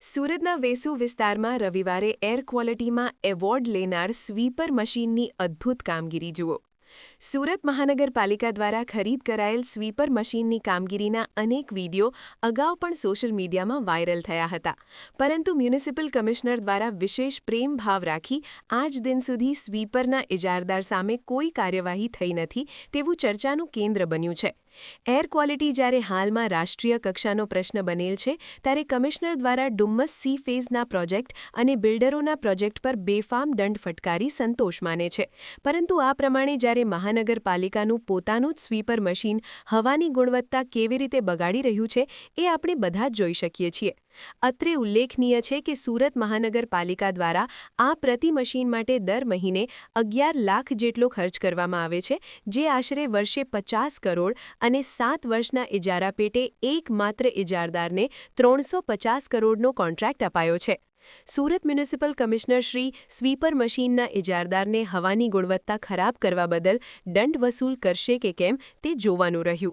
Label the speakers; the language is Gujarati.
Speaker 1: સુરતના વેસુ વિસ્તારમાં રવિવારે એર ક્વોલિટીમાં એવોર્ડ લેનાર સ્વીપર મશીનની અદ્ભુત કામગીરી જુઓ. સુરત મહાનગરપાલિકા દ્વારા ખરીદ કરાયેલ સ્વીપર મશીનની કામગીરીના અનેક વીડિયો અગાઉ પણ સોશિયલ મીડિયામાં વાયરલ થયા હતા, પરંતુ મ્યુનિસિપલ કમિશનર દ્વારા વિશેષ પ્રેમ ભાવ રાખી આજ દિન સુધી સ્વીપરના ઇજારદાર સામે કોઈ કાર્યવાહી થઈ નથી તેવું ચર્ચાનું કેન્દ્ર બન્યું છે. એર ક્વોલિટી જ્યારે હાલમાં રાષ્ટ્રીય કક્ષાનો પ્રશ્ન બનેલ છે, ત્યારે કમિશનર દ્વારા ડુમ્મસ સી ફેઝના પ્રોજેક્ટ અને બિલ્ડરોના પ્રોજેક્ટ પર બેફામ દંડ ફટકારી સંતોષ માને છે, પરંતુ આ પ્રમાણે જ્યારે મહાનગરપાલિકાનું પોતાનું જ સ્વીપર મશીન હવાની ગુણવત્તા કેવી રીતે બગાડી રહ્યું છે, એ આપણે બધા જ જોઈ શકીએ છીએ. અત્રે ઉલ્લેખનીય છે કે સુરત મહાનગરપાલિકા દ્વારા આ પ્રતિ મશીન માટે દર મહિને 11 લાખ જેટલો ખર્ચ કરવામાં આવે છે, જે આશરે વર્ષે 50 કરોડ અને 7 વર્ષના ઇજારા પેટે એકમાત્ર ઇજારદારને 350 કરોડનો કોન્ટ્રાક્ટ અપાયો છે. Surat municipal commissioner Shri sweeper મશીનના ઇજારદારને હવાની ગુણવત્તા ખરાબ કરવા બદલ દંડ વસૂલ કરશે કે કેમ તે જોવાનું રહ્યું.